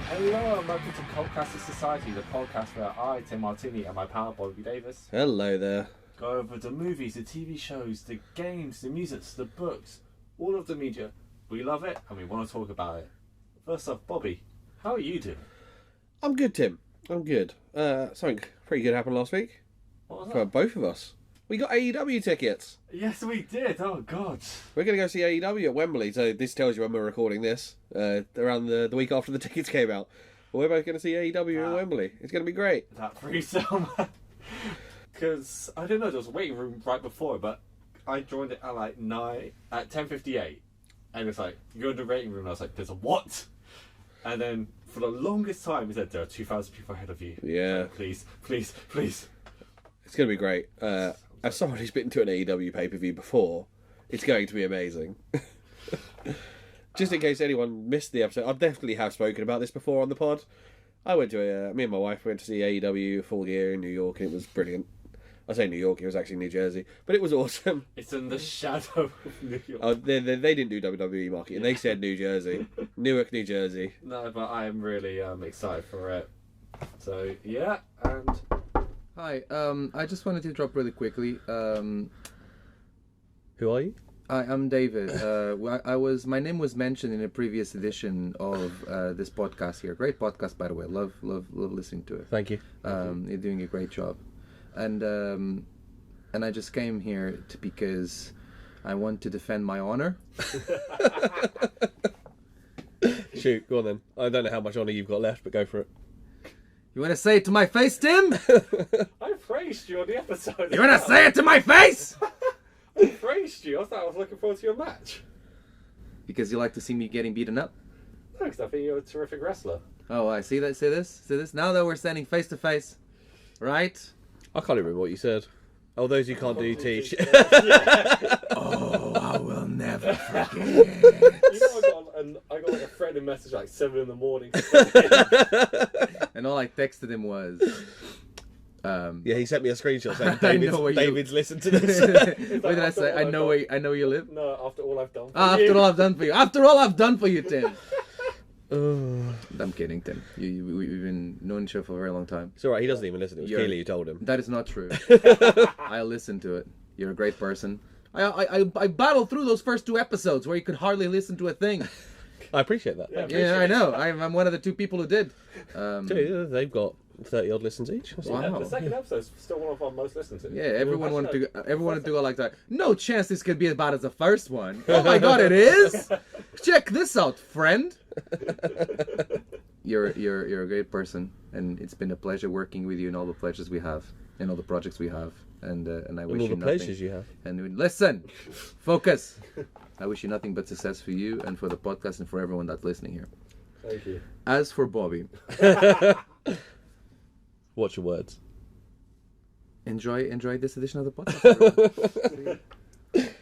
Hello and welcome to Cultcasting Society, the podcast where I, Tim Martini, and my pal Bobby Davis Hello there. go over the movies, the TV shows, the games, the music, the books, all of the media. We love it and we want to talk about it. First off, Bobby, how are you doing? I'm good, Tim. I'm good. Something pretty good happened last week What was for that? both of us. We got AEW tickets. Yes, we did. Oh, God. We're going to go see AEW at Wembley, so this tells you when we're recording this, around the week after the tickets came out. But we're both going to see AEW at Wembley. It's going to be great. That frees so much. Because, I don't know, there was a waiting room right before, but I joined it at like 10:58. And it's like, you go in the waiting room, and I was like, there's a what? And then, for the longest time, he said, there are 2,000 people ahead of you. Yeah. Like, please, please, please. It's going to be great. As someone who's been to an AEW pay-per-view before, it's going to be amazing. Just in case anyone missed the episode, I definitely have spoken about this before on the pod. I went to me and my wife went to see AEW full year in New York, and it was brilliant. I say New York, it was actually New Jersey, but it was awesome. It's in the shadow of New York. Oh, they didn't do WWE marketing. They said New Jersey, Newark, New Jersey. No, but I am really excited for it. So, yeah, and... Hi, I just wanted to drop really quickly. Who are you? I'm David. My name was mentioned in a previous edition of this podcast here. Great podcast, by the way. Love listening to it. Thank you. You're doing a great job, and I just came here because I want to defend my honor. Shoot, go on then. I don't know how much honour you've got left, but go for it. You want to say it to my face, Tim? I praised you on the episode. You want to say it to my face? I praised you. I thought I was looking forward to your match. Because you like to see me getting beaten up? No, because I think you're a terrific wrestler. Oh, I see that. See this. Now that we're standing face to face, right? I can't remember what you said. Oh, those who can't do teach. Oh, I will never forget. You know, I got like a threatening message like 7 in the morning. And all I texted him was, Yeah, he sent me a screenshot saying I know where David's listened to this. what did I say? I know where you live. No, after all I've done for After you. all I've done for you. After all I've done for you, Tim. I'm kidding, Tim. We've been knowing each other for a very long time. It's alright, he doesn't even listen. It was clearly you told him. That is not true. I listened to it. You're a great person. I battled through those first 2 episodes where you could hardly listen to a thing. I appreciate that. Yeah. Yeah, I know. I'm one of the 2 people who did. They've got 30 odd listens each. Wow. The second episode's still one of our most listened to. Yeah, everyone wanted to go like that. No chance this could be as bad as the first one. Oh my god, it is! Check this out, friend. You're a great person, and it's been a pleasure working with you in all the pleasures we have, and all the projects we have, and I wish And all you the nothing. pleasures you have. And listen, focus. I wish you nothing but success for you and for the podcast and for everyone that's listening here. Thank you. As for Bobby, Watch your words. enjoy this edition of the podcast. everyone.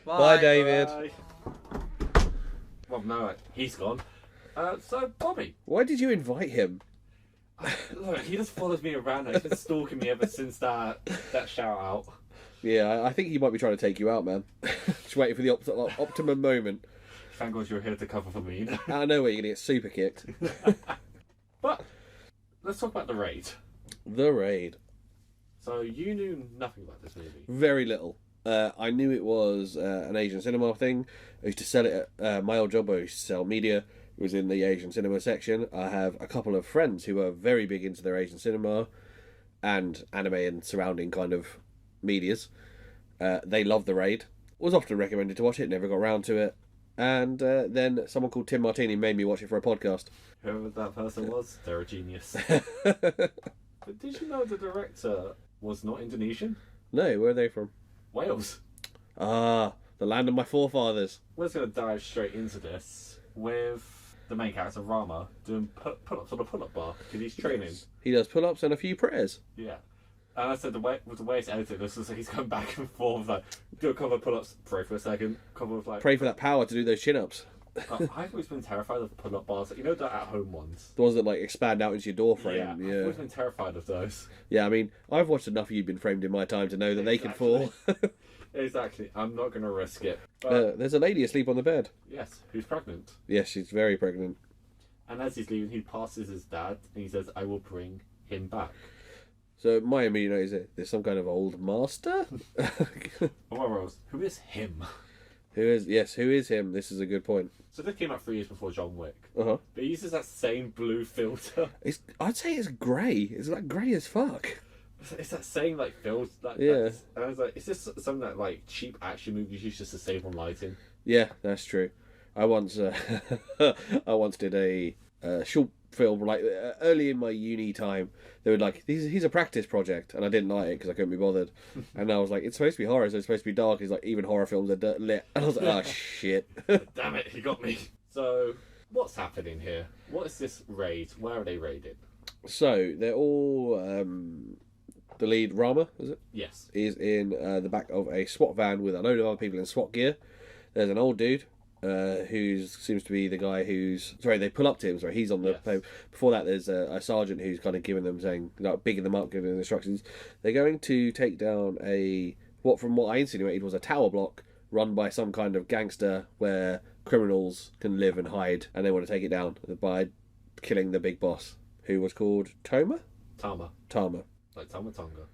Bye, David. Bye. Well, no, he's gone. So, Bobby, Why did you invite him? look, he just follows me around. He's been stalking me ever since that shout out. Yeah, I think he might be trying to take you out, man. Just waiting for the optimum moment. Thank God you're here to cover for me. I know where you're going to get super kicked. But let's talk about The Raid. The Raid. So you knew nothing about this movie. Very little. I knew it was an Asian cinema thing. I used to sell it at my old job. I used to sell media. It was in the Asian cinema section. I have a couple of friends who are very big into their Asian cinema and anime and surrounding kind of medias. They love The Raid. Was often recommended to watch it. Never got round to it. And then someone called Tim Martini made me watch it for a podcast. Whoever that person was, they're a genius. But did you know the director was not Indonesian? No, where are they from? Wales. Ah, the land of my forefathers. We're just going to dive straight into this with the main character, Rama, doing pull-ups on a pull-up bar because he's training. He does pull-ups and a few prayers. Yeah. And I said the way it's edited, this is like he's going back and forth, like, do a couple of pull-ups, pray for a second, couple of like... Pray for that power to do those chin-ups. I've always been terrified of pull-up bars, you know, the at-home ones. The ones that like expand out into your door frame. Yeah, I've always been terrified of those. Yeah, I mean, I've watched enough of You've Been Framed in my time to know that they can fall. Exactly. I'm not going to risk it. But, There's a lady asleep on the bed. yes, who's pregnant. Yes, she's very pregnant. And as he's leaving, he passes his dad and he says, "I will bring him back." So my immediate note is there's some kind of old master. Who is him? Who is him? This is a good point. So this came out 3 years before John Wick. Uh-huh. But he uses that same blue filter. I'd say it's grey. It's like grey as fuck. It's that same like filter. Yeah. And I was like, is this something that like cheap action movies use just to save on lighting? Yeah, that's true. I once did a short film like early in my uni time. They were like, he's a practice project, and I didn't like it because I couldn't be bothered. And I was like, it's supposed to be horror, so it's supposed to be dark. It's like even horror films are lit. And I was like, oh shit. Damn it, he got me. So what's happening here? What is this raid? Where are they raiding? So they're all the lead Rama, is it? Yes. Is in the back of a SWAT van with a load of other people in SWAT gear. There's an old dude who seems to be the guy who's... Sorry, they pull up to him. Sorry, he's on the... Yes. Before that, there's a sergeant who's kind of giving them, saying, like, bigging them up, giving them instructions. They're going to take down from what I insinuated was a tower block run by some kind of gangster where criminals can live and hide, and they want to take it down by killing the big boss, who was called Tama? Tama. Like Tama Tonga.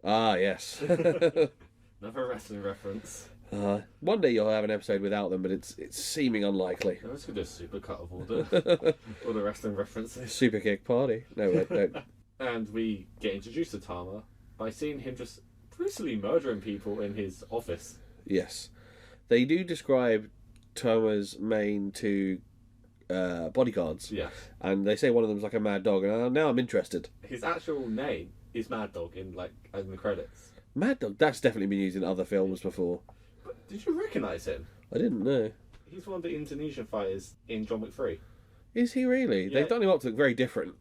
Ah, yes. Another wrestling reference. One day you'll have an episode without them, but it's seeming unlikely. Let's do a super cut of all the wrestling references. Super kick party. No, wait, no. And we get introduced to Tama by seeing him just brutally murdering people in his office. Yes. They do describe Tama's main two bodyguards. Yes. And they say one of them's like a mad dog, and now I'm interested. His actual name is Mad Dog in the credits. Mad Dog? That's definitely been used in other films before. But did you recognise him? I didn't know. He's one of the Indonesian fighters in John Wick 3. Is he really? Yeah. They've done him up to look very different.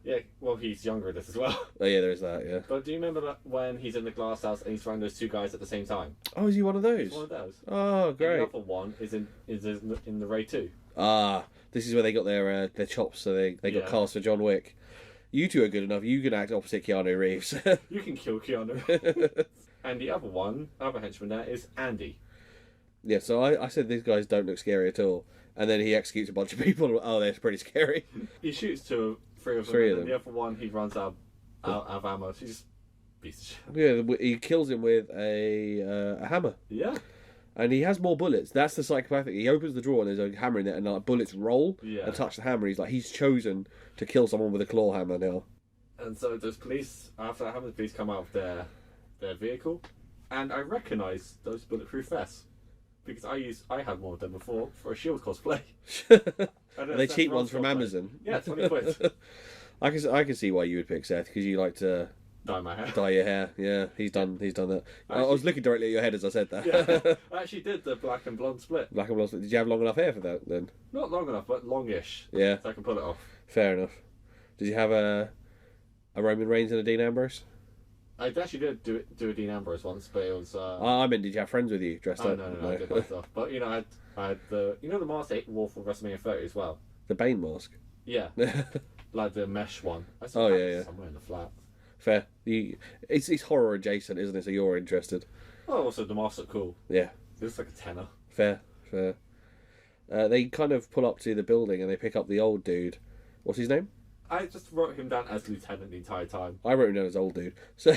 Yeah, well, he's younger in this as well. Oh yeah, there is that, yeah. But do you remember when he's in the glass house and he's throwing those two guys at the same time? Oh, is he one of those? He's one of those. Oh, great. And the other one is in the raid 2. Ah, this is where they got their chops, so they got cast for John Wick. You two are good enough. You can act opposite Keanu Reeves. You can kill Keanu. And the other henchman there is Andy. Yeah, so I said these guys don't look scary at all. And then he executes a bunch of people. Oh, they're pretty scary. He shoots three of them. And the other one, he runs out of ammo. So he's just a piece of shit. Yeah, he kills him with a hammer. Yeah. And he has more bullets. That's the psychopathic. He opens the drawer and there's a hammer in there, and like bullets roll and touch the hammer. He's chosen to kill someone with a claw hammer now. And so those police, after that happens, the police come out of their vehicle, and I recognise those bulletproof vests because I had one of them before for a Shield cosplay. They cheap ones from Amazon. Yeah, 20 quid. I can see why you would pick Seth, because you like to dye my hair. Dye your hair, yeah. He's done that. I was looking directly at your head as I said that. Yeah, I actually did the black and blonde split. Black and blonde split. Did you have long enough hair for that then? Not long enough, but longish. Yeah. So I can pull it off. Fair enough. Did you have a Roman Reigns and a Dean Ambrose? I actually did do a Dean Ambrose once, but it was... I mean, did you have friends with you dressed up? No, I did myself. But, I had the... You know the mask they wore for WrestleMania 30 as well? The Bane mask? Yeah. Like the mesh one. I saw yeah. Somewhere in the flat. Fair. It's horror adjacent, isn't it? So you're interested. Oh, also the masks look cool. Yeah. It looks like a tenner. Fair. They kind of pull up to the building and they pick up the old dude. What's his name? I just wrote him down as Lieutenant the entire time. I wrote him down as old dude. So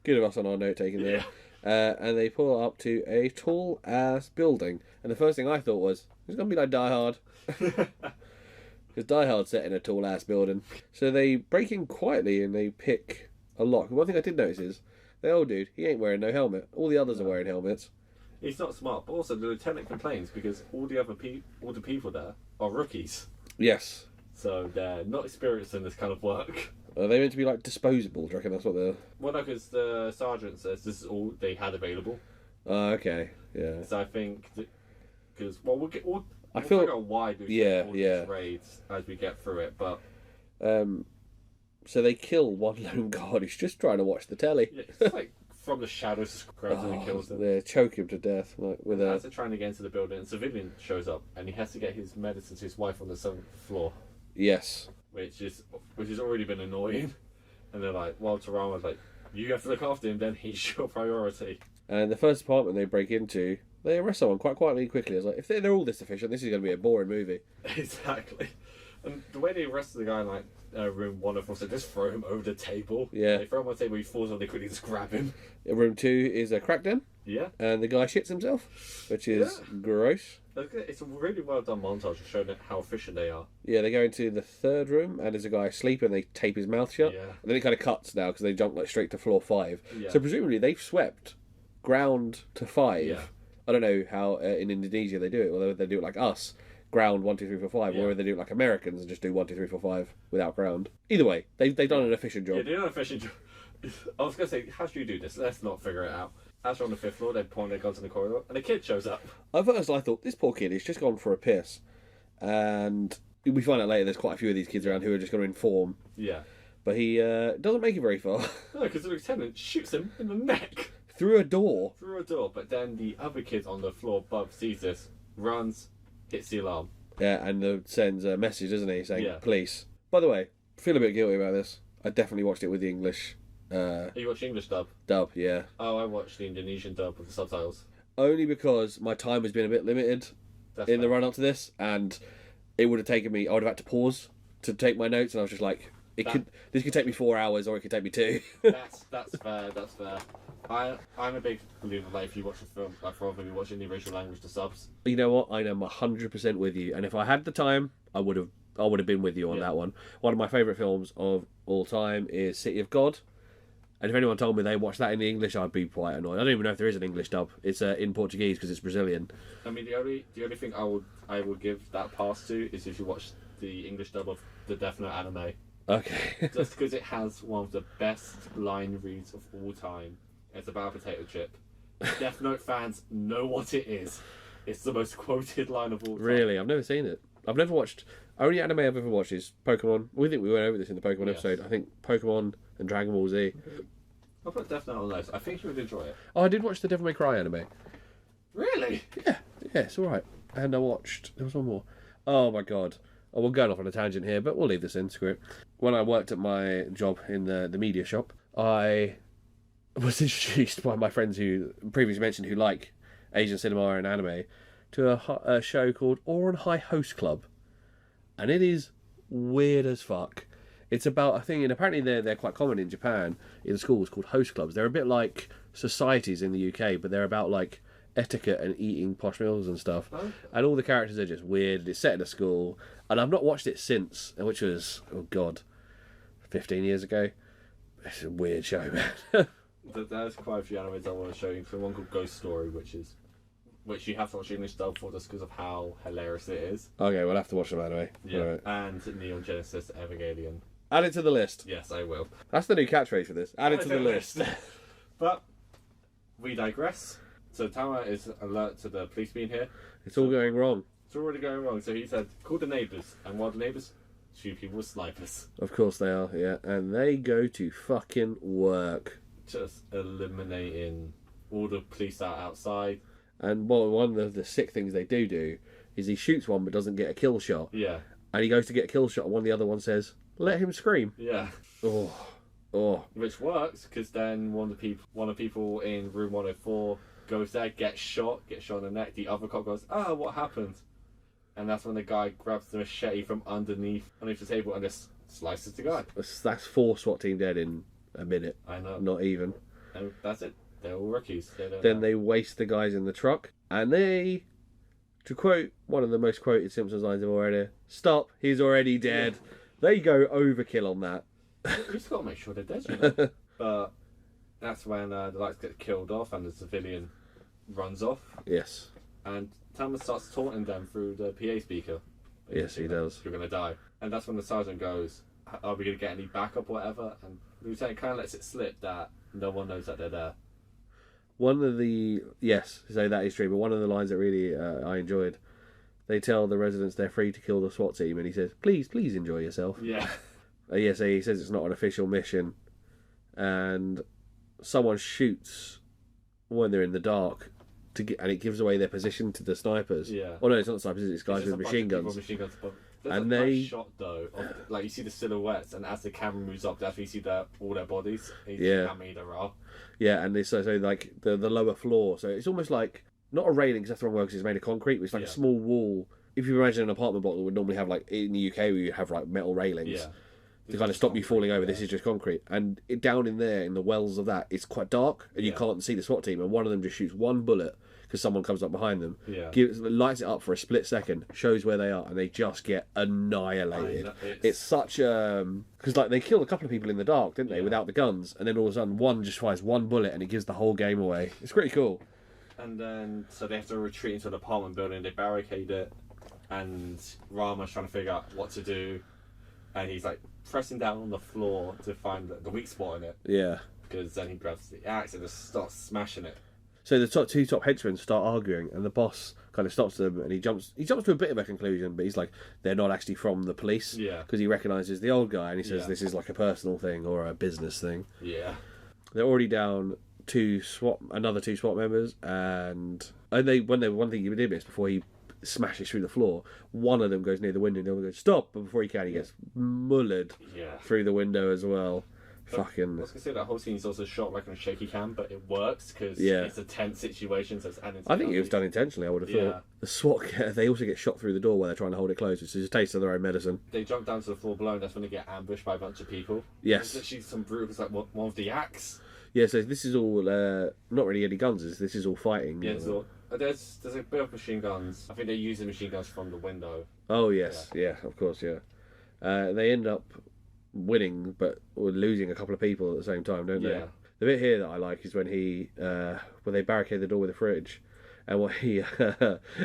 good of us on our note taking there. Yeah. And they pull up to a tall ass building. And the first thing I thought was, it's going to be like Die Hard. Because Die Hard's set in a tall ass building. So they break in quietly and they pick a lock. One thing I did notice is, the old dude, he ain't wearing no helmet. All the others are wearing helmets. He's not smart, but also the lieutenant complains because all the people there are rookies. Yes. So they're not experienced in this kind of work. Are they meant to be like disposable? Do you reckon that's what they're... Well, no, because the sergeant says this is all they had available. Okay, yeah. So I think because we'll feel figure out why do these raids as we get through it, but so they kill one lone guard who's just trying to watch the telly. Yeah, it's like from the shadows just grabs him and kills him. They choke him to death As they're trying to get into the building, a civilian shows up and he has to get his medicine to his wife on the 7th floor. Yes. Which has already been annoying. And they're like, well, Tarama's like, you have to look after him, then he's your priority. And the first apartment they break into, they arrest someone quite quickly. It's like, if they're all this efficient, this is going to be a boring movie. Exactly. And the way they arrested the guy in like room 104, so just throw him over the table. Yeah. They throw him on the table, he falls on, they quickly just grab him. Room 2 is a crack den, Yeah. and the guy shits himself, which is gross. It's a really well done montage of showing how efficient they are. Yeah, they go into the third room, and there's a guy asleep, and they tape his mouth shut. Yeah. And then it kind of cuts now because they jump like straight to floor 5. Yeah. So presumably they've swept ground to 5. Yeah. I don't know how in Indonesia they do it, whether they do it like us, ground 1, 2, 3, 4, 5, Yeah. or whether they do it like Americans and just do 1, 2, 3, 4, 5 without ground. Either way, they've done an efficient job. Yeah, they're an efficient job. I was going to say, how should you do this? Let's not figure it out. As we're on the 5th floor, they're pointing their guns in the corridor, and a kid shows up. At first, I thought this poor kid is just gone for a piss, and we find out later there's quite a few of these kids around who are just going to inform. Yeah. But he doesn't make it very far. No, because the lieutenant shoots him in the neck Through a door. through a door. But then the other kid on the floor above sees this, runs, hits the alarm. Yeah, and sends a message, doesn't he, saying, Yeah. police. By the way, I feel a bit guilty about this. I definitely watched it with the English You watch English dub? dub, yeah. Oh, I watched the Indonesian dub with the subtitles. Only because my time has been a bit limited That's in the fair. run up to this, and it would have taken me, I would have had to pause to take my notes, and I was just like, this could take me 4 hours, or it could take me 2. That's fair. That's fair. I'm a big believer that if you watch a film, like for you watch in the original language, the subs. You know what? I am 100% with you, and if I had the time, I would have been with you on that one. One of my favourite films of all time is City of God, and if anyone told me they watched that in the English, I'd be quite annoyed. I don't even know if there is an English dub. It's in Portuguese because it's Brazilian. I mean, the only thing I would give that pass to is if you watch the English dub of the Death Note anime, Okay. just because it has one of the best line reads of all time. It's about a potato chip. Death Note fans know what it is. It's the most quoted line of all time. Really? I've never seen it. I've never watched... Only anime I've ever watched is Pokemon. We think we went over this in the Pokemon Yes. episode. I think Pokemon and Dragon Ball Z. I'll put Death Note on the list. I think you would enjoy it. Oh, I did watch the Devil May Cry anime. Really? Yeah, it's alright. And I watched... There was one more. Oh my god. Oh, we're going off on a tangent here, but we'll leave this in. Screw it. When I worked at my job in the media shop, I was introduced by my friends who previously mentioned who like Asian cinema and anime to a show called Oran High Host Club. And it is weird as fuck. It's about a thing, and apparently they're quite common in Japan, in schools, called host clubs. They're a bit like societies in the UK, but they're about like etiquette and eating posh meals and stuff. Okay. And all the characters are just weird. It's set in a school, and I've not watched it since, which was, oh god, 15 years ago. It's a weird show, man. There's quite a few animes I want to show you. There's one called Ghost Story, which you have to watch English dub for just because of how hilarious it is. Okay, we'll have to watch them anyway. Yeah. Alright. And Neon Genesis Evangelion. Add it to the list. Yes, I will. That's the new catchphrase for this. Add it to the list. But we digress. So Tama is alert to the police being here. It's all going wrong. It's already going wrong. So he said, call the neighbours. And what are the neighbours? 2 people with snipers. Of course they are, yeah. And they go to fucking work. Just eliminating all the police out outside. And one of the sick things they do is he shoots one but doesn't get a kill shot. Yeah. And he goes to get a kill shot and one of the other ones says, let him scream. Yeah. Oh. Which works because then one of the people in room 104 goes there, gets shot in the neck. The other cop goes, what happened? And that's when the guy grabs the machete from underneath the table and just slices the guy. That's 4 SWAT team dead in a minute. I know. Not even. And that's it. They're all rookies. Then they waste the guys in the truck and they, to quote one of the most quoted Simpsons lines of already, stop, he's already dead. Yeah. They go overkill on that. You just got to make sure they're dead, you know? But that's when the lights get killed off and the civilian runs off. Yes. And Thomas starts taunting them through the PA speaker. Yes, he does. You're going to die. And that's when the sergeant goes, are we going to get any backup or whatever? And the lieutenant kind of lets it slip that no one knows that they're there. Yes, so that is true, but one of the lines that really I enjoyed, they tell the residents they're free to kill the SWAT team, and he says, please enjoy yourself. Yeah. So he says it's not an official mission, and someone shoots when they're in the dark and it gives away their position to the snipers. Yeah. Oh no, it's not snipers. It's guys It's with just a machine bunch of guns. people with machine guns. But there's And a they- nice shot though, of, like you see the silhouettes, and as the camera moves up, that's when you see all their bodies. And you see Yeah. how many there are. Yeah, and it's so like the lower floor. So it's almost like not a railing because that's the wrong word because it's made of concrete. But it's like a Yeah. small wall. If you imagine an apartment block that would normally have like in the UK where you have like metal railings. Yeah. To kind of stop you falling over, this is just concrete. And down in there, in the wells of that, it's quite dark, and you Yeah. can't see the SWAT team. And one of them just shoots one bullet because someone comes up behind them, Yeah. lights it up for a split second, shows where they are, and they just get annihilated. I know, It's such because like they killed a couple of people in the dark, didn't they, Yeah. without the guns, and then all of a sudden one just fires one bullet and it gives the whole game away. It's pretty cool. And then, so they have to retreat into an apartment building, they barricade it, and Rama's trying to figure out what to do, and he's like pressing down on the floor to find the weak spot in it, Yeah. because then he grabs the axe and just starts smashing it. So the two top henchmen start arguing, and the boss kind of stops them, and he jumps to a bit of a conclusion, but he's like, they're not actually from the police, Yeah. because he recognises the old guy, and he says Yeah. this is like a personal thing or a business thing. Yeah. They're already down another two SWAT members, and one thing you did miss before he smashes through the floor, one of them goes near the window, and the other goes stop, but before he can, he gets mullered Yeah. through the window as well. I Fucking was gonna say that whole scene is also shot like on a shaky cam, but it works because Yeah. it's a tense situation. So it's I think it was done intentionally. I would have Yeah. thought the SWAT they also get shot through the door while they're trying to hold it closed, which is a taste of their own medicine. They jump down to the floor below, and that's when they get ambushed by a bunch of people. Yes. There's literally some brute who's like one with the axe. Yeah, so this is all not really any guns. This is all fighting. Yeah, so there's a bit of machine guns. I think they're using machine guns from the window. Oh yes, yeah, of course, yeah. They end up winning, but losing a couple of people at the same time, don't they? Yeah. The bit here that I like is when when they barricade the door with a fridge, and when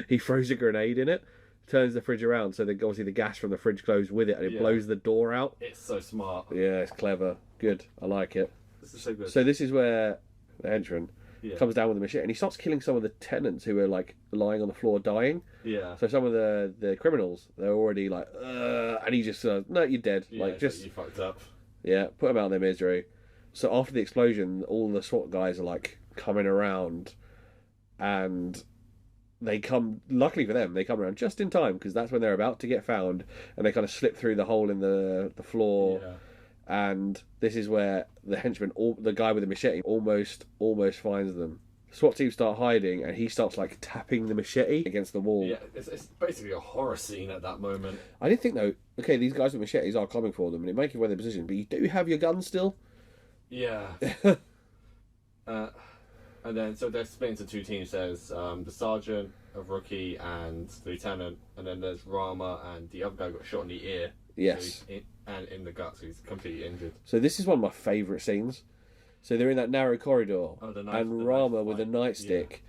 he throws a grenade in it, turns the fridge around, so that obviously the gas from the fridge goes with it, and it Yeah. blows the door out. It's so smart. Yeah, it's clever, good. I like it. This is so good. So this is where the henchman Yeah. comes down with the machete, and he starts killing some of the tenants who are like lying on the floor dying. Yeah. So some of the criminals, they're already like, and he just no, you're dead. Yeah, like it's just you fucked up. yeah, put them out of their misery. So after the explosion, all the SWAT guys are like coming around, and they come. Luckily for them, they come around just in time because that's when they're about to get found, and they kind of slip through the hole in the floor. Yeah. And this is where the henchman, the guy with the machete, almost finds them. The SWAT team start hiding, and he starts like tapping the machete against the wall. Yeah, it's basically a horror scene at that moment. I didn't think though. Okay, these guys with machetes are coming for them, and it may give away their position. But you do have your gun still. Yeah. And then, so they're split into two teams. There's the sergeant, a rookie, and the lieutenant. And then there's Rama, and the other guy got shot in the ear. Yes. So and in the gut, so he's completely injured. So this is one of my favourite scenes. So they're in that narrow corridor, and Rama with a nightstick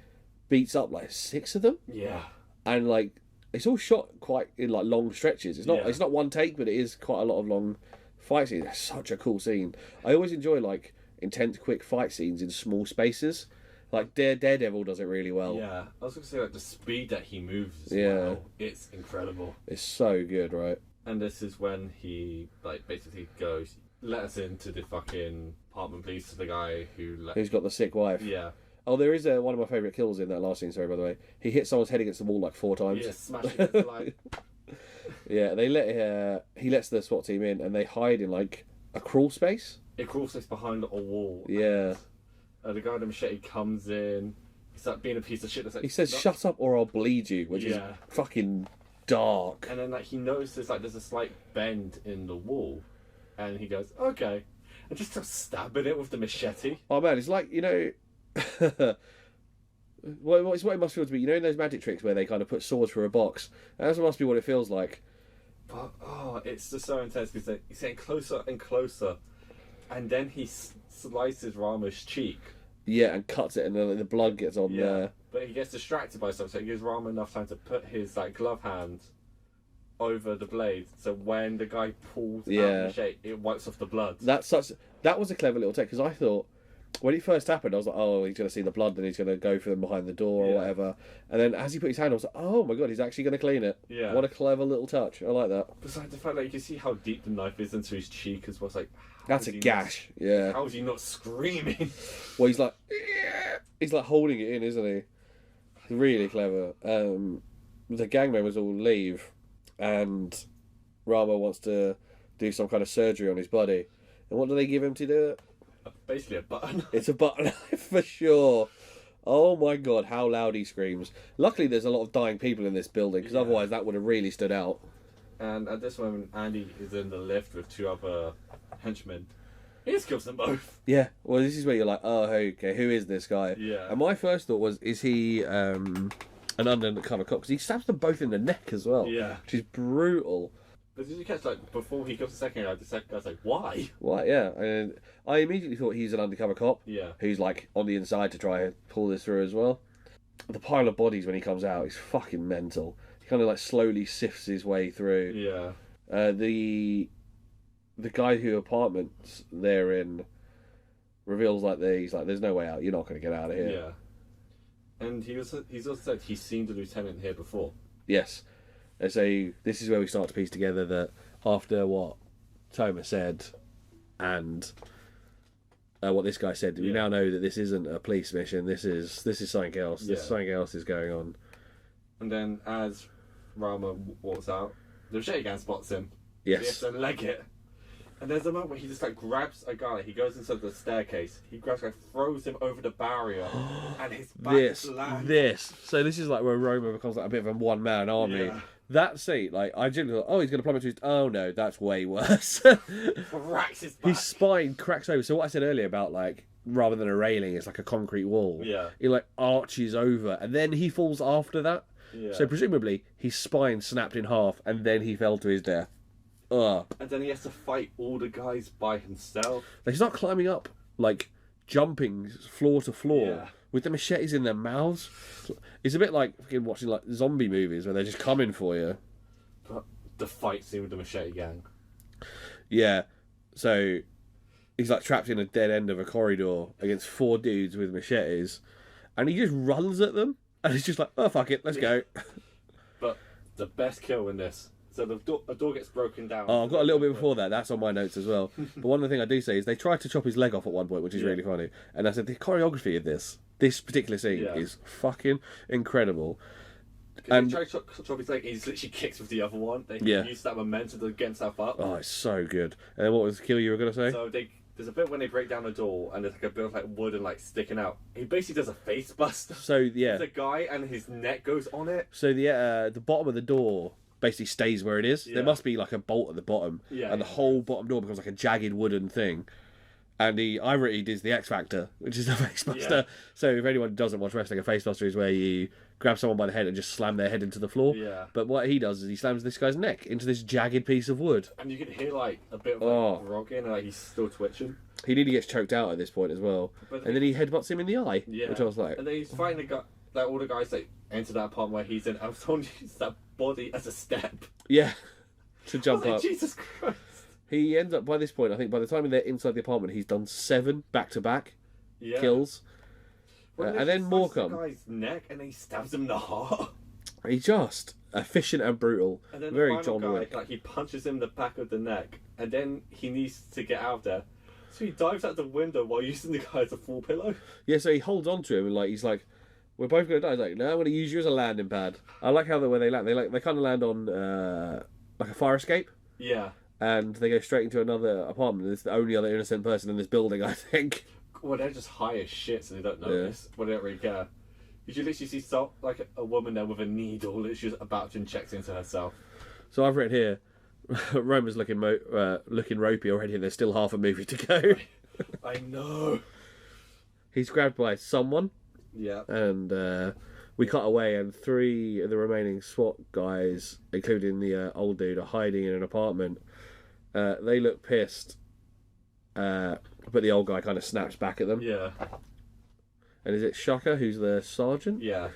beats up like 6 of them, Yeah. and like it's all shot quite in like long stretches. It's not one take, but it is quite a lot of long fight scenes. It's such a cool scene. I always enjoy like intense, quick fight scenes in small spaces. Like Daredevil does it really well. Yeah. I was going to say, like, the speed that he moves as Yeah. well, it's incredible. It's so good, right? And this is when he, like, basically goes, let us into the fucking apartment, please, to the guy who Who's got the sick wife? Yeah. Oh, there is one of my favourite kills in that last scene. Sorry, by the way, he hits someone's head against the wall like 4 times. Yeah, smashing it, like... Yeah, they he lets the SWAT team in, and they hide in like a crawl space. It crawls behind a wall. Yeah. And the guy with the machete comes in. He's like being a piece of shit. It's like, He says, "No." "Shut up, or I'll bleed you," which is Yeah. fucking dark. And then like he notices like there's a slight bend in the wall, and he goes, "Okay," and just starts stabbing it with the machete. Oh man, it's like, you know, it's what it must feel to be. You know, in those magic tricks where they kind of put swords through a box. That must be what it feels like. But it's just so intense because he's getting closer and closer, and then he slices Rama's cheek. Yeah, and cuts it, and then the blood gets on there. But he gets distracted by something, so it gives Rama enough time to put his like glove hand over the blade. So when the guy pulls out the machete, it wipes off the blood. That was a clever little take, because I thought when it first happened, I was like, oh, he's going to see the blood, then he's going to go for them behind the door or whatever. And then as he put his hand, I was like, oh my god, he's actually going to clean it. Yeah. What a clever little touch. I like that. Besides the fact that you can see how deep the knife is into his cheek as well. It's like, That's a gash. Yeah. How is he not screaming? Well, he's like holding it in, isn't he? Really clever. The gang members all leave, and Rama wants to do some kind of surgery on his body. And what do they give him to do it? Basically a button. It's a butter knife for sure. Oh my god, how loud he screams. Luckily there's a lot of dying people in this building, because otherwise that would have really stood out. And at this moment, Andy is in the lift with 2 other henchmen. He just kills them both. Yeah, well this is where you're like, oh okay, who is this guy? Yeah. And my first thought was, is he an undercover cop? Because he stabs them both in the neck as well. Yeah. Which is brutal. But did you catch, like, before he kills the second guy, the second guy's like, why? What? Yeah, and I immediately thought he's an undercover cop. Yeah. Who's like on the inside to try and pull this through as well. The pile of bodies when he comes out is fucking mental. He kind of like slowly sifts his way through. Yeah. The guy who apartments they're in reveals like he's like, there's no way out. You're not going to get out of here. Yeah. And he's also said he's seen the lieutenant here before. Yes. And so this is where we start to piece together that after what Thomas said and what this guy said, we now know that this isn't a police mission. This is something else. Yeah. Something else is going on. And then as Rama walks out, the machete gang spots him. Yes. He has to leg it. And there's a moment where he just like grabs a guy. He goes inside the staircase. He grabs a guy, throws him over the barrier, and his back lands. So this is like where Roma becomes like a bit of a one-man army. Yeah. That scene, like I genuinely thought, oh, he's going to plummet to his. Oh no, that's way worse. Cracks his back. His spine cracks over. So what I said earlier about like rather than a railing, it's like a concrete wall. Yeah. It like arches over, and then he falls after that. Yeah. So presumably his spine snapped in half, and then he fell to his death. Ugh. And then he has to fight all the guys by himself. They start climbing up, like jumping floor to floor. Yeah. With the machetes in their mouths. It's a bit like fucking watching like zombie movies where they're just coming for you. But the fight scene with the machete gang. Yeah. So he's like trapped in a dead end of a corridor against 4 dudes with machetes, and he just runs at them, and he's just like, oh fuck it, let's go. But the best kill in this. So a door gets broken down. Oh, I've got a little bit before that. That's on my notes as well. But one of the things I do say is they tried to chop his leg off at one point, which is really funny. And I said the choreography of this particular scene is fucking incredible. And he tried to chop his leg, he just literally kicks with the other one. They use that momentum to get himself up. Oh, it's so good. And then what was the kill you were going to say? So there's a bit when they break down the door and there's like a bit of like wood and like sticking out. He basically does a face buster. So yeah, there's a guy and his neck goes on it. So the bottom of the door basically stays where it is. There must be like a bolt at the bottom, and the whole bottom door becomes like a jagged wooden thing. And I wrote he does the X Factor, which is the face buster. Yeah. So if anyone doesn't watch wrestling, a face buster is where you grab someone by the head and just slam their head into the floor. Yeah. But what he does is he slams this guy's neck into this jagged piece of wood. And you can hear like a bit of like rocking, and like he's still twitching. He nearly gets choked out at this point as well. And then he headbutts him in the eye, which I was like... And then he's fighting the guy, like all the guys that enter that part where he's in. I was told to use that body as a step. Yeah, to jump up. Jesus Christ. He ends up, by this point, I think by the time they're inside the apartment, he's done 7 back-to-back kills. And then more come. The guy's neck and he stabs him in the heart. He's just efficient and brutal. And then very the final John guy, Wick. like he punches him in the back of the neck, and then he needs to get out of there. So he dives out the window while using the guy as a full pillow. Yeah, so he holds on to him and like he's like, "We're both gonna die." He's like, "No, I'm gonna use you as a landing pad." I like how when they land, they kind of land on like a fire escape. Yeah. And they go straight into another apartment. It's the only other innocent person in this building, I think. Well, they're just high as shit, so they don't notice. Well, they don't really care. You should literally see like a woman there with a needle, literally about to inject into herself. So I've read here, Roman's looking ropey already, and there's still half a movie to go. I know. He's grabbed by someone. Yeah. And we cut away, and 3 of the remaining SWAT guys, including the old dude, are hiding in an apartment. They look pissed, but the old guy kind of snaps back at them. Yeah. And is it Shaka, who's the sergeant? Yeah.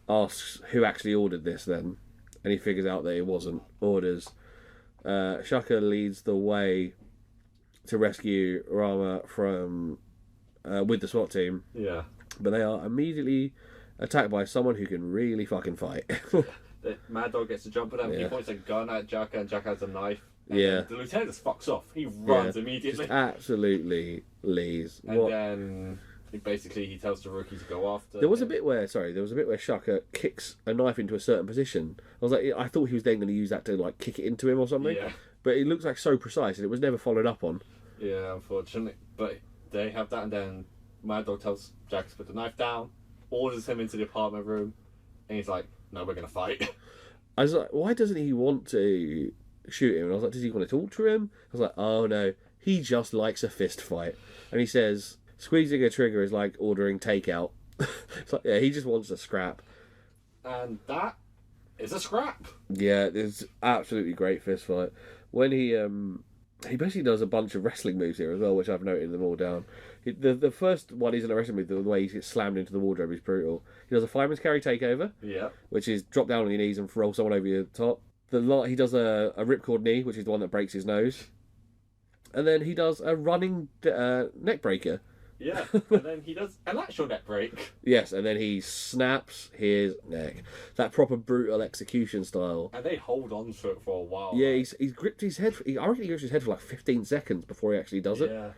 Asks who actually ordered this then, and he figures out that it wasn't orders. Shaka leads the way to rescue Rama from with the SWAT team. Yeah. But they are immediately attacked by someone who can really fucking fight. The Mad Dog gets to jump at them. He points a gun at Jaka, and Jaka has a knife. And the lieutenant just fucks off. He runs immediately. Just absolutely leaves. And then He tells the rookie to go after. There was a him. bit where Shaka kicks a knife into a certain position. I was like, I thought he was then going to use that to like kick it into him or something. Yeah. But it looks like so precise, and it was never followed up on. Yeah, unfortunately. But they have that, and then Mad Dog tells Jack to put the knife down, orders him into the apartment room, and he's like, "No, we're gonna fight." I was like, why doesn't he want to shoot him? And I was like, does he want to talk to him? I was like, oh no, he just likes a fist fight. And he says, squeezing a trigger is like ordering takeout. It's like, yeah, he just wants a scrap. And that is a scrap. Yeah, it's absolutely great fist fight. When he basically does a bunch of wrestling moves here as well, which I've noted them all down. The first one isn't a wrestling move, the way he gets slammed into the wardrobe is brutal. He does a fireman's carry takeover, which is drop down on your knees and roll someone over your top. He does a ripcord knee, which is the one that breaks his nose. And then he does a running neck breaker. Yeah, and then he does an actual neck break. Yes, and then he snaps his neck. That proper brutal execution style. And they hold on to it for a while. Yeah, like. he's gripped his head. I reckon he grips his head for like 15 seconds before he actually does it. Yeah.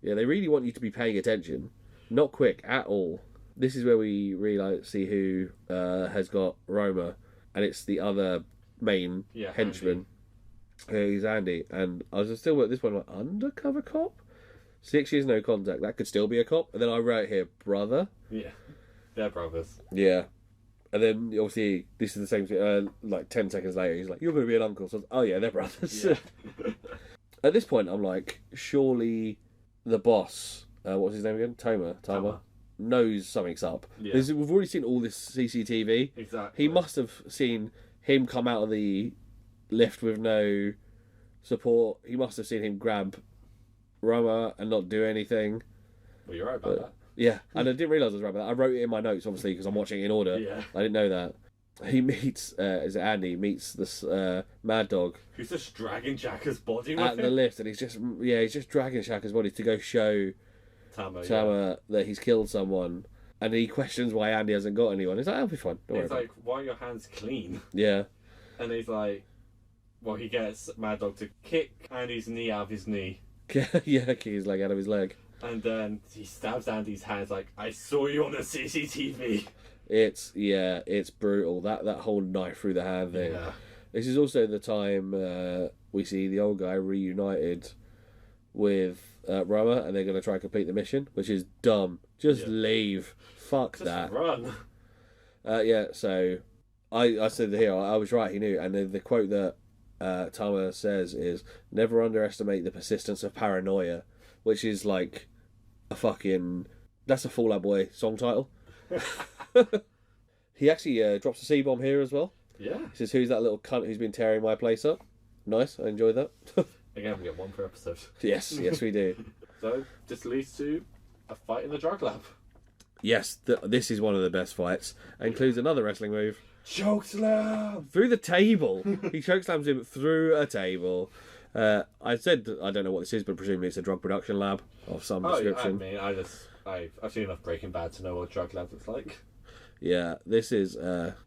Yeah, they really want you to be paying attention. Not quick at all. This is where we really see who has got Roma, and it's the other main henchman. He's Andy, and I was still at this point like, undercover cop? 6 years no contact, that could still be a cop. And then I wrote here, brother. Yeah, they're brothers. Yeah. And then, obviously, this is the same thing, like 10 seconds later, he's like, you're going to be an uncle. So I was, oh yeah, they're brothers. Yeah. At this point, I'm like, surely the boss, what's his name again? Tama. Knows something's up. Yeah. We've already seen all this CCTV. Exactly. He must have seen him come out of the lift with no support. He must have seen him grab Roma and not do anything. Well, you're right about that. Yeah, and I didn't realise I was right about that. I wrote it in my notes, obviously, because I'm watching it in order. Yeah. I didn't know that. He meets, Andy meets this Mad Dog. Who's just dragging Shaka's body with at him? the lift, and he's just dragging Shaka's body to go show Tama that he's killed someone. And he questions why Andy hasn't got anyone. He's like, I'll be fine. Don't worry he's like, why are your hands clean? Yeah. And he's like, well, he gets Mad Dog to kick Andy's knee out of his knee. Yeah, kick his leg out of his leg. And then he stabs Andy's hands like, I saw you on the CCTV. It's brutal. That whole knife through the hand thing. Yeah. This is also the time we see the old guy reunited with Roma, and they're going to try and complete the mission, which is dumb. Just leave. Fuck just that. Run. So I said here, I was right, he knew. And the quote that Tama says is, never underestimate the persistence of paranoia, which is like that's a Fall Out Boy song title. He actually drops a C-bomb here as well. Yeah. He says, who's that little cunt who's been tearing my place up? Nice, I enjoyed that. Again, we get one per episode. Yes, we do. So, this leads to a fight in the drug lab. Yes, this is one of the best fights. It includes another wrestling move. Chokeslam! Through the table. He chokeslams him through a table. I said, I don't know what this is, but presumably it's a drug production lab of some description. I mean, I've seen enough Breaking Bad to know what a drug lab looks like. Yeah, this is...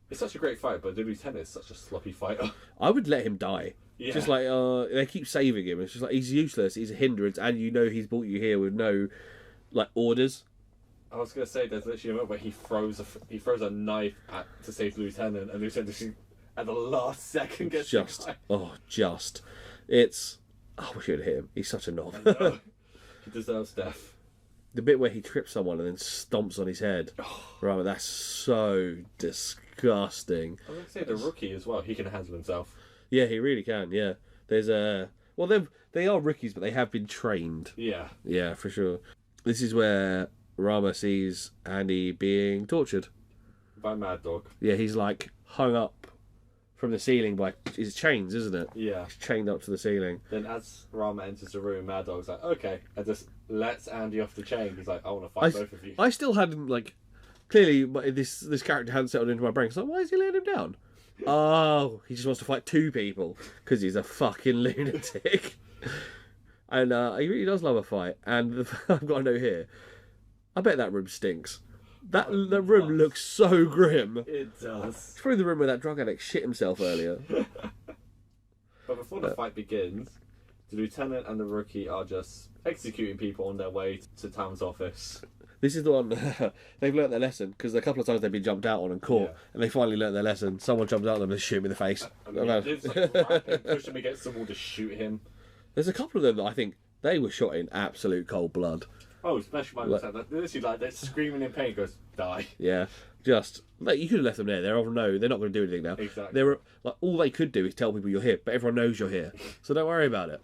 It's such a great fight, but the lieutenant is such a sloppy fighter. I would let him die. Yeah. Just like, they keep saving him. It's just like, he's useless, he's a hindrance, and you know he's brought you here with no, like, orders. I was going to say, there's literally a moment where he throws a knife to save the lieutenant, and the lieutenant just, at the last second gets It's... Oh, we should have hit him. He's such a knob. He deserves death. The bit where he trips someone and then stomps on his head. Right, that's so disgusting. I was going to say, the rookie as well, he can handle himself. Yeah, he really can, yeah. There's well, they are rookies, but they have been trained. Yeah. Yeah, for sure. This is where Rama sees Andy being tortured. By Mad Dog. Yeah, he's like hung up from the ceiling by his chains, isn't it? Yeah. He's chained up to the ceiling. Then as Rama enters the room, Mad Dog's like, okay, and just lets Andy off the chain. He's like, I want to fight both of you. I still hadn't, like, clearly this character hadn't settled into my brain. So why is he laying him down? Oh, he just wants to fight two people because he's a fucking lunatic. And he really does love a fight. And I've got a note here. I bet that room stinks. That room looks so grim. It does. It's probably the room where that drug addict shit himself earlier. But before the fight begins, the lieutenant and the rookie are just executing people on their way to Tam's office. This is the one they've learnt their lesson because a couple of times they've been jumped out on and caught, and they finally learnt their lesson. Someone jumps out on them and shoot him in the face. There's like push him against the wall to shoot him. There's a couple of them that I think they were shot in absolute cold blood. Oh, especially by the literally like they're screaming in pain. Goes die. Yeah, just like you could have left them there. They're not going to do anything now. Exactly. They're like all they could do is tell people you're here, but everyone knows you're here, so don't worry about it.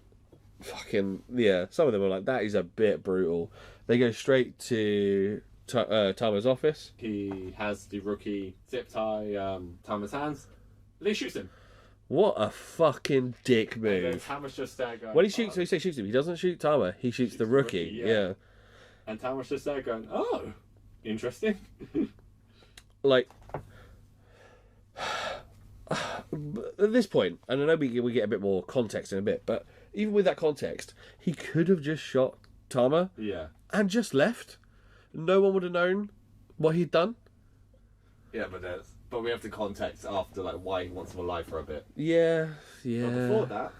Fucking yeah, some of them are like that is a bit brutal. They go straight to Tama's office. He has the rookie zip tie Tama's hands. And he shoots him. What a fucking dick And then move! Tama's just there going. When he shoots, he shoots him. He doesn't shoot Tama. He shoots the rookie. Yeah. And Tama's just there going, oh, interesting. Like at this point, and I know we get a bit more context in a bit, but even with that context, he could have just shot Tama Yeah. and just left. No one would have known what he'd done. Yeah, but we have the context after like why he wants him alive for a bit. Yeah. But before that,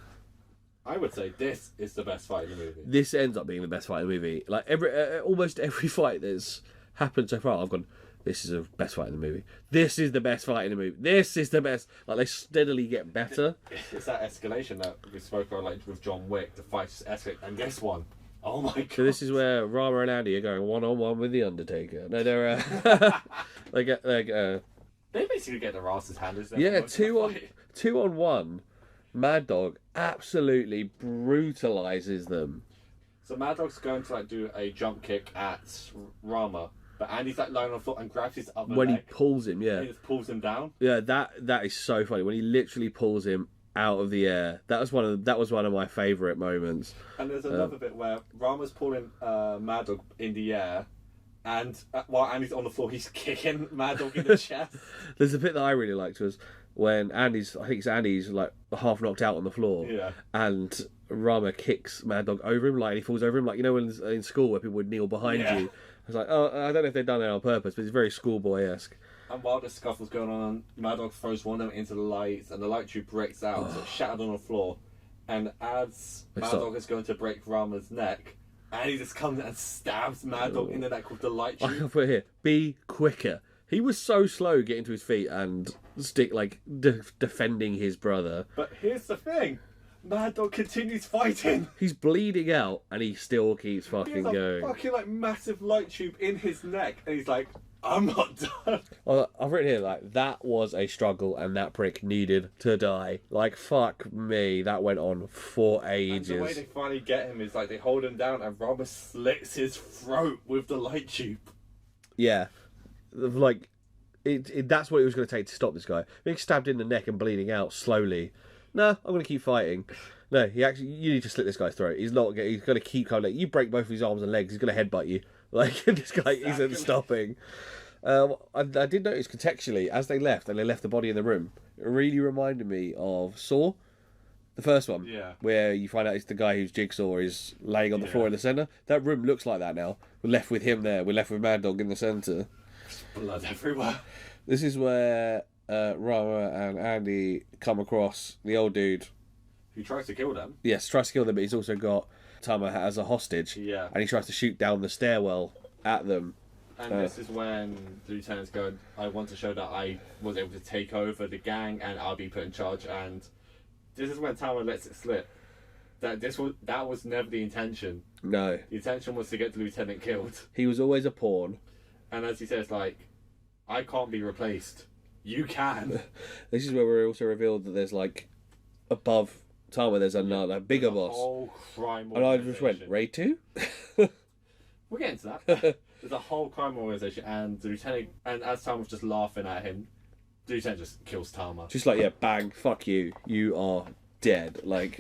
I would say this is the best fight in the movie. This ends up being the best fight in the movie. Like almost every fight that's happened so far, I've gone, this is the best fight in the movie. This is the best fight in the movie. This is the best. Like they steadily get better. It's that escalation that we spoke about, like with John Wick. The fights just escalate, and this one, oh my god! So this is where Rama and Andy are going 1-on-1 with the Undertaker. No, they're they basically get their asses handed. yeah, 2-on-1. Mad Dog absolutely brutalizes them. So Mad Dog's going to like do a jump kick at Rama, but Andy's like lying on the floor and grabs his other When leg. he pulls him, yeah. He just pulls him down. Yeah, that is so funny. When he literally pulls him out of the air. That was one of my favourite moments. And there's another bit where Rama's pulling Mad Dog in the air, and while Andy's on the floor, he's kicking Mad Dog in the chest. There's a bit that I really liked was when Andy's like half knocked out on the floor, Yeah. and Rama kicks Mad Dog over him, like he falls over him, like you know when in school where people would kneel behind Yeah. you. I was like, oh, I don't know if they've done it on purpose, but it's very schoolboy-esque. And while the scuffle's going on, Mad Dog throws one of them into the lights, and the light tube breaks out, so it's shattered on the floor. And as Mad Dog is going to break Rama's neck, and he just comes and stabs Mad Dog in the neck with the light I tube. can put it here, be quicker. He was so slow getting to his feet and defending his brother. But here's the thing. Mad Dog continues fighting. He's bleeding out and he still keeps He fucking has a going. fucking like massive light tube in his neck, and he's like, I'm not done. I've written here, like, that was a struggle and that prick needed to die. Like, fuck me, that went on for ages. And the way they finally get him is like they hold him down and Rama slits his throat with the light tube. Yeah. Like, that's what it was going to take to stop this guy. Being stabbed in the neck and bleeding out slowly. No, I'm going to keep fighting. No, you need to slit this guy's throat. He's going to keep coming. You break both of his arms and legs, he's going to headbutt you. Like, this guy isn't stopping. I did notice contextually, as they left, and they left the body in the room, it really reminded me of Saw, the first one. Yeah. Where you find out it's the guy whose jigsaw is laying on the floor in the centre. That room looks like that now. We're left with him there. We're left with Mad Dog in the centre. Blood everywhere. This is where Rama and Andy come across the old dude. Who tries to kill them. Yes, tries to kill them, but he's also got Tama as a hostage. Yeah. And he tries to shoot down the stairwell at them. And this is when the lieutenant's going, I want to show that I was able to take over the gang and I'll be put in charge. And this is when Tama lets it slip. That was never the intention. No. The intention was to get the lieutenant killed. He was always a pawn. And as he says, like, I can't be replaced. You can. This is where we're also revealed that there's, like, above Tama, there's another bigger boss. Whole crime And I just went, organization. Raid 2? We'll get into that. There's a whole crime organization, and the lieutenant, and as Tama's just laughing at him, the lieutenant just kills Tama. Just like, yeah, bang, fuck you. You are dead. Like,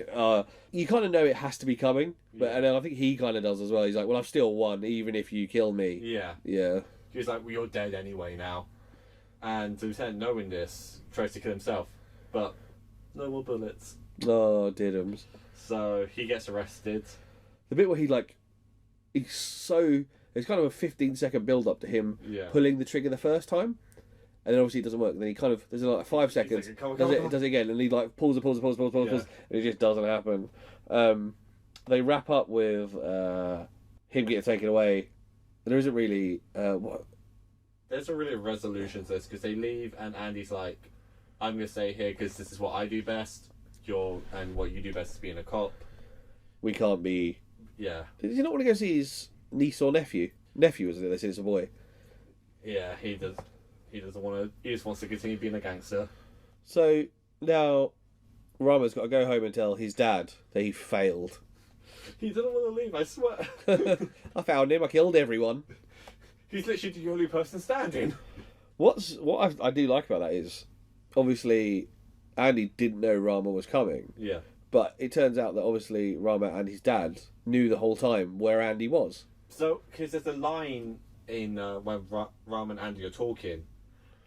you kind of know it has to be coming. But and I think he kind of does as well. He's like, well, I've still won, even if you kill me. Yeah. Yeah. He's like, well, you're dead anyway now. And the lieutenant, knowing this, tries to kill himself. But no more bullets. Oh, Diddums. So he gets arrested. The bit where he's so... It's kind of a 15-second build-up to him pulling the trigger the first time. And then obviously it doesn't work. And then he kind of... There's like 5 seconds. Like, come on. Does it again. And he like pulls. And it just doesn't happen. They wrap up with him getting taken away there isn't really what. There's a really resolution to this because they leave and Andy's like, I'm going to stay here because this is what I do best. And what you do best is being a cop. We can't be. Yeah. Did you not want to go see his niece or nephew? Nephew, isn't it? They say it's a boy. Yeah, he does. He doesn't want to. He just wants to continue being a gangster. So now Rama's got to go home and tell his dad that he failed. He doesn't want to leave, I swear. I found him. I killed everyone. He's literally the only person standing. What I do like about that is, obviously, Andy didn't know Rama was coming. Yeah. But it turns out that obviously Rama and his dad knew the whole time where Andy was. So, because there's a line in when Ram and Andy are talking,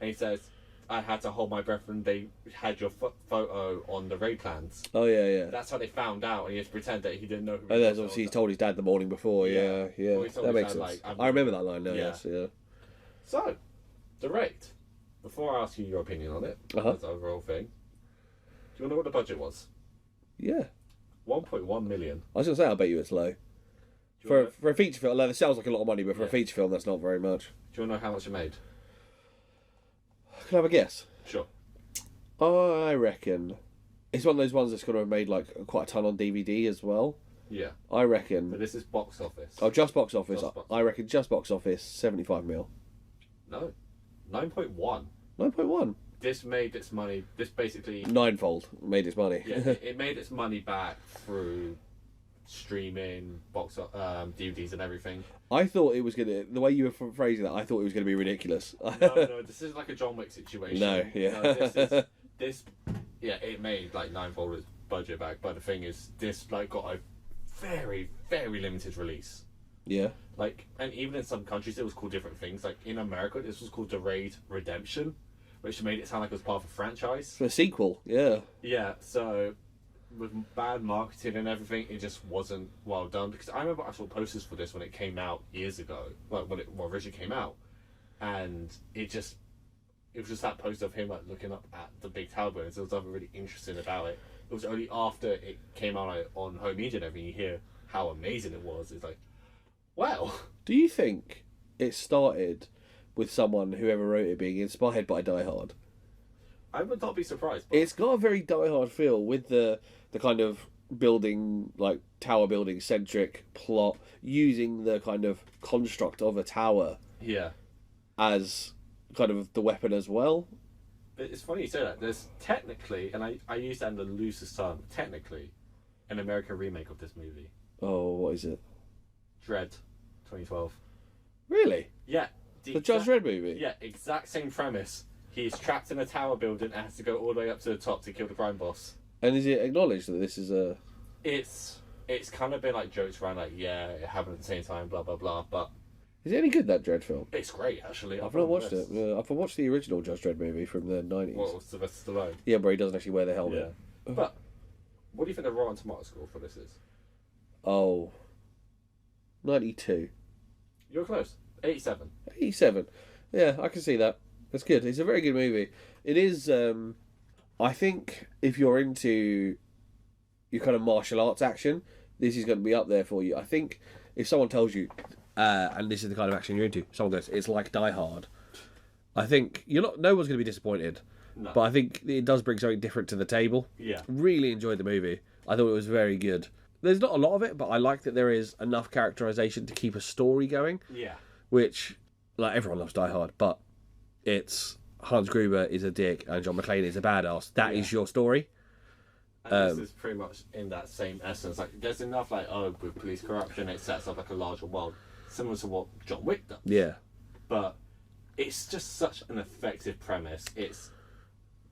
and he says, I had to hold my breath when they had your photo on the raid plans. Oh, yeah. That's how they found out, and he has to pretend that he didn't know who Oh, there's obviously he's told his dad the morning before. Yeah. Well, he told That his makes dad, sense. like, I remember that line now, Yeah. yes, yeah. So, the raid. Before I ask you your opinion on it, Uh-huh. as the overall thing, do you want to know what the budget was? Yeah. 1.1 million. I was going to say, I'll bet you it's low. Do you For wanna- a feature film, like, it sounds like a lot of money, but for a Yeah. feature film, that's not very much. Do you want to know how much it made? Can I have a guess? Sure. I reckon it's one of those ones that's going to have made like quite a ton on DVD as well. Yeah. I reckon. But this is box office. Oh, just box office. Just box I reckon just box office 75 mil. No. 9.1. 9.1. This made its money. This basically. Ninefold made its money. Yeah, it made its money back through streaming, DVDs and everything. I thought it was gonna. The way you were phrasing that, I thought it was gonna be ridiculous. No, this is like a John Wick situation. No, yeah. No, yeah, it made like ninefold its budget back, but the thing is, this like got a very, very limited release. Yeah. Like, and even in some countries, it was called different things. Like in America, this was called The Raid Redemption, which made it sound like it was part of a franchise. For a sequel, yeah. Yeah, so with bad marketing and everything, it just wasn't well done. Because I remember I saw posters for this when it came out years ago, like when it originally came out, and it was just that poster of him like looking up at the big tower buildings. There was nothing really interesting about it. It was only after it came out like, on home media and everything, you hear how amazing it was. It's like, wow. Do you think it started with someone, whoever wrote it, being inspired by Die Hard? I would not be surprised. But It's got a very Die Hard feel with the kind of building, like tower building centric plot, using the kind of construct of a tower yeah. as kind of the weapon as well. But it's funny you say that. There's technically, and I use that in the loosest term, technically, an American remake of this movie. Oh, what is it? Dread, 2012. Really? Yeah. The Judge Dredd movie? Yeah, exact same premise. He's trapped in a tower building and has to go all the way up to the top to kill the crime boss. And is it acknowledged that this is a... It's kind of been like jokes around like, yeah, it happened at the same time, blah, blah, blah, but Is it any good, that Dredd film? it's great, actually. I've not watched it. I've watched the original Judge Dredd movie from the 90s. Well, Sylvester Stallone. Yeah, but he doesn't actually wear the helmet. Yeah. But, what do you think the Rotten Tomato score for this is? Oh. 92. You're close. 87. 87. Yeah, I can see that. That's good. It's a very good movie. It is, I think, if you're into your kind of martial arts action, this is going to be up there for you. I think if someone tells you, and this is the kind of action you're into, someone goes, it's like Die Hard, I think no one's going to be disappointed. No. But I think it does bring something different to the table. Yeah. Really enjoyed the movie. I thought it was very good. There's not a lot of it, but I like that there is enough characterization to keep a story going. Yeah. Which, like, everyone loves Die Hard, but it's Hans Gruber is a dick and John McClane is a badass. That is your story. And this is pretty much in that same essence. Like, there's enough, like, with police corruption, it sets up, like, a larger world, similar to what John Wick does. Yeah. But it's just such an effective premise. It's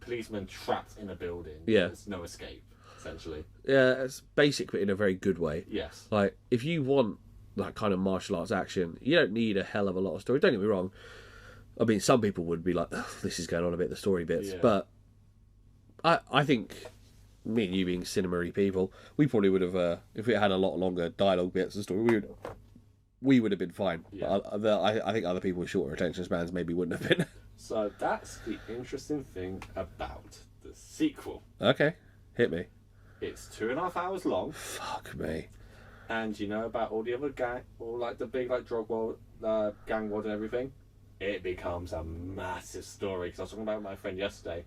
policemen trapped in a building. Yeah. There's no escape, essentially. Yeah, it's basic, but in a very good way. Yes. Like, if you want that kind of martial arts action, you don't need a hell of a lot of story. Don't get me wrong. I mean, some people would be like, this is going on a bit, the story bits. Yeah. But I think, me and you being cinema-y people, we probably would have, if it had a lot longer dialogue bits and story, we would have been fine. Yeah. But I think other people with shorter attention spans maybe wouldn't have been. So that's the interesting thing about the sequel. Okay, hit me. It's 2.5 hours long. Fuck me. And you know about all the other gang, all like the big like drug world, gang world and everything. It becomes a massive story. Because I was talking about it with my friend yesterday.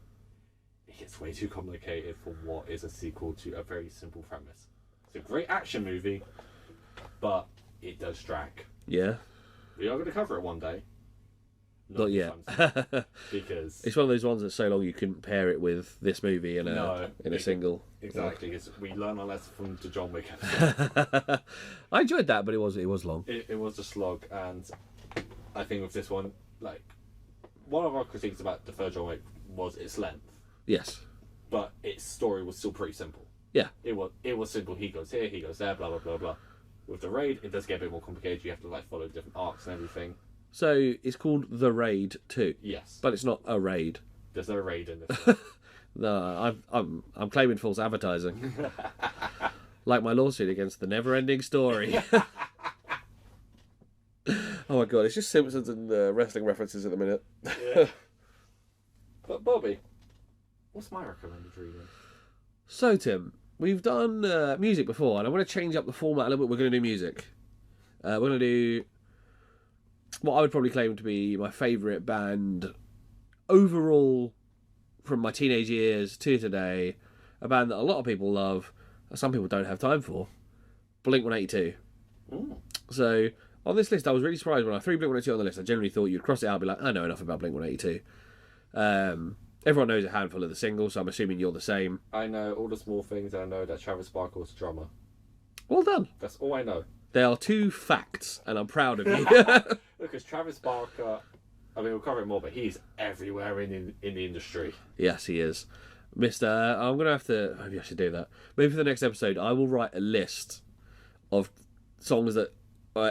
It gets way too complicated for what is a sequel to a very simple premise. It's a great action movie, but it does drag. Yeah. We are going to cover it one day. Not yet. Because it's one of those ones that's so long you couldn't pair it with this movie in a single. Exactly, because we learn our lesson from the John Wick episode. I enjoyed that, but it was long. It was a slog, and I think with this one, like, one of our critiques about the third John Wick was its length. Yes. But its story was still pretty simple. Yeah. It was simple. He goes here, he goes there, blah blah blah blah. With the raid, it does get a bit more complicated. You have to like follow different arcs and everything. So it's called The Raid 2. Yes. But it's not a raid. There's no raid in this one. No, I'm claiming false advertising. Like my lawsuit against the never-ending story. Oh my god, it's just Simpsons and wrestling references at the minute. Yeah. But Bobby, what's my recommended reading? So Tim, we've done music before, and I want to change up the format a little bit. We're going to do music. We're going to do what I would probably claim to be my favourite band overall from my teenage years to today. A band that a lot of people love, some people don't have time for. Blink-182. So on this list, I was really surprised when I threw Blink-182 on the list. I generally thought you'd cross it out and be like, I know enough about Blink-182. Everyone knows a handful of the singles, so I'm assuming you're the same. I know all the small things, and I know that Travis Barker was a drummer. Well done. That's all I know. They are two facts, and I'm proud of you. Because Travis Barker, I mean, we'll cover it more, but he's everywhere in the industry. Yes, he is. Mr. I'm going to have to... Maybe I should do that. Maybe for the next episode, I will write a list of songs that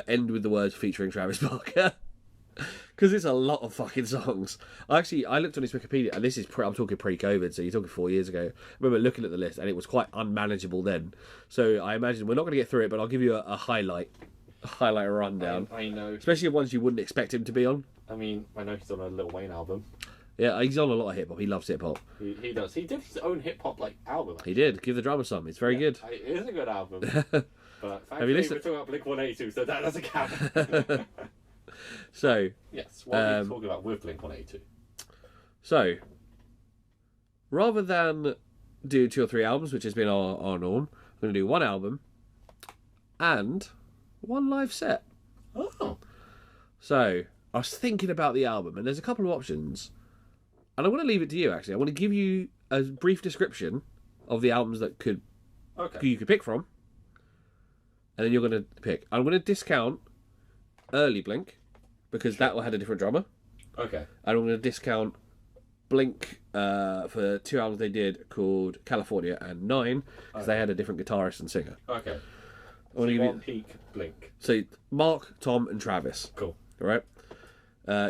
end with the words featuring Travis Barker. Because it's a lot of fucking songs. I looked on his Wikipedia, and this is I'm talking pre-COVID, so you're talking 4 years ago. I remember looking at the list, and it was quite unmanageable then. So I imagine we're not going to get through it, but I'll give you a highlight rundown. I know. Especially ones you wouldn't expect him to be on. I mean, I know he's on a Lil Wayne album. Yeah, he's on a lot of hip-hop. He loves hip-hop. He does. He did his own hip-hop album. He did. Give the Drummer some. It's very good. It is a good album. But have you listened? We're talking about Blink-182, so that doesn't count. So yes, what are we talking about with Blink-182? So rather than do 2 or 3 albums, which has been our norm, I'm going to do 1 album and 1 live set. Oh. So I was thinking about the album, and there's a couple of options, and I want to leave it to you. Actually, I want to give you a brief description of the albums that you could pick from, and then you're going to pick. I'm going to discount early Blink, because that had a different drummer. Okay. And I'm going to discount Blink for 2 albums they did called California and 9, because they had a different guitarist and singer. Okay. So you want peak Blink. So Mark, Tom, and Travis. Cool. All right.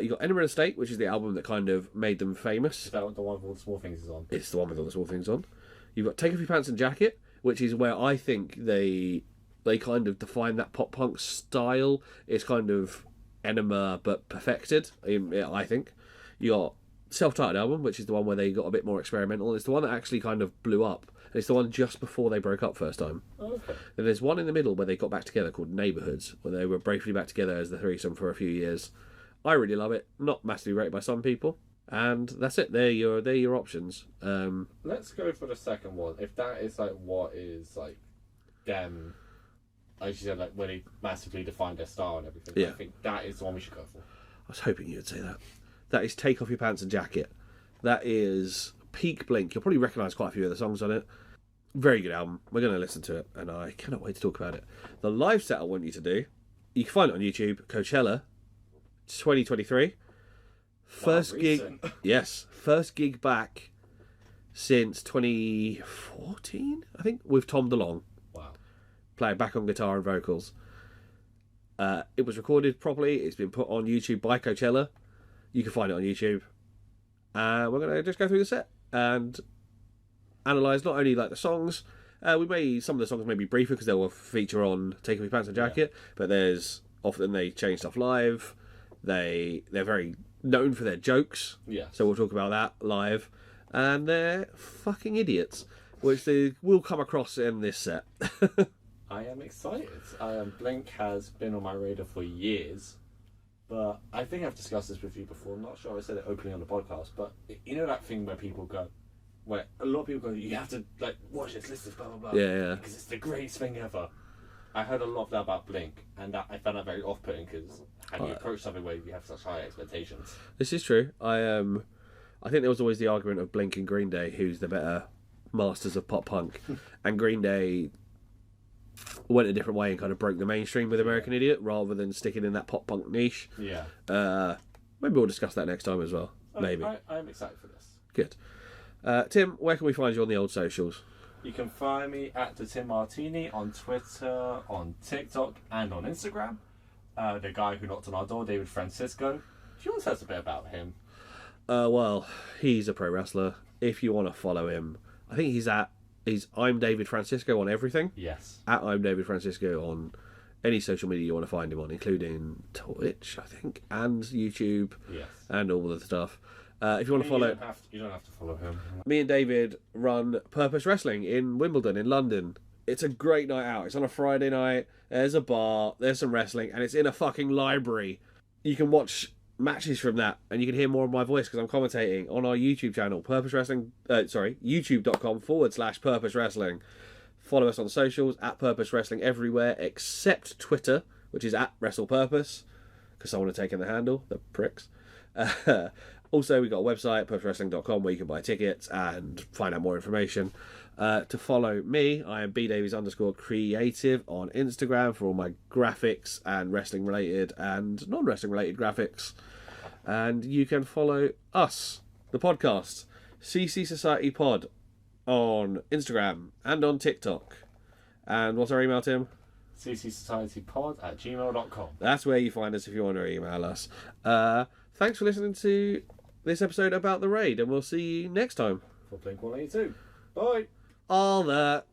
You got Enema of the State, which is the album that kind of made them famous. Is that the one with all the small things is on? It's the one with all the small things on. You've got Take Off Your Pants and Jacket, which is where I think they kind of define that pop punk style. It's kind of Enema but perfected, I think. You got Self-Titled Album, which is the one where they got a bit more experimental. It's the one that actually kind of blew up. And it's the one just before they broke up first time. Okay. Then there's one in the middle where they got back together called Neighbourhoods, where they were briefly back together as the threesome for a few years. I really love it. Not massively rated by some people. And that's it. They're your options. Let's go for the second one. If that is like what is like them, like you said, like when they massively defined their style and everything. Yeah. I think that is the one we should go for. I was hoping you would say that. That is Take Off Your Pants and Jacket. That is peak Blink. You'll probably recognise quite a few of the songs on it. Very good album. We're going to listen to it, and I cannot wait to talk about it. The live set I want you to do, you can find it on YouTube, Coachella 2023. First gig, yes, first gig back since 2014, I think, with Tom DeLonge. Wow. Playing back on guitar and vocals. It was recorded properly. It's been put on YouTube by Coachella. You can find it on YouTube. We're going to just go through the set and analyse not only like the songs. Some of the songs may be briefer because they will feature on Take Off Your Pants and Jacket, but there's often they change stuff live. They're very known for their jokes. Yeah. So we'll talk about that live. And they're fucking idiots, which they will come across in this set. I am excited. Blink has been on my radar for years, but I think I've discussed this with you before. I'm not sure I said it openly on the podcast, but you know that thing where people go, where a lot of people go, you have to like watch this, listen, blah blah blah, Yeah. because it's the greatest thing ever. I heard a lot of that about Blink, and that I found that very off-putting because how do you approach something where you have such high expectations? This is true. I think there was always the argument of Blink and Green Day, who's the better masters of pop punk, and Green Day went a different way and kind of broke the mainstream with American Idiot rather than sticking in that pop punk niche. Yeah. Maybe we'll discuss that next time as well. Maybe. I'm excited for this. Good. Tim, where can we find you on the old socials? You can find me at the Tim Martini on Twitter, on TikTok, and on Instagram. The guy who knocked on our door, David Francisco. Do you want to tell us a bit about him? Well, he's a pro wrestler. If you want to follow him, I think he's I'm David Francisco on everything. Yes. At I'm David Francisco on any social media you want to find him on, including Twitch, I think, and YouTube. Yes. And all of the stuff. If you want to follow... You don't have to follow him. Me and David run Purpose Wrestling in Wimbledon, in London. It's a great night out. It's on a Friday night. There's a bar. There's some wrestling. And it's in a fucking library. You can watch matches from that. And you can hear more of my voice because I'm commentating on our YouTube channel. Purpose Wrestling... YouTube.com/Purpose Wrestling. Follow us on socials. At Purpose Wrestling everywhere except Twitter, which is at WrestlePurpose. Because someone had taken the handle. The pricks. Also, we've got a website, purposewrestling.com, where you can buy tickets and find out more information. To follow me, I am bdavies_creative on Instagram for all my graphics and wrestling related and non-wrestling related graphics. And you can follow us, the podcast, CC Society Pod, on Instagram and on TikTok. And what's our email, Tim? ccsocietypod@gmail.com. That's where you find us if you want to email us. Thanks for listening to this episode about the raid, and we'll see you next time. For Blink 182. Bye. All that.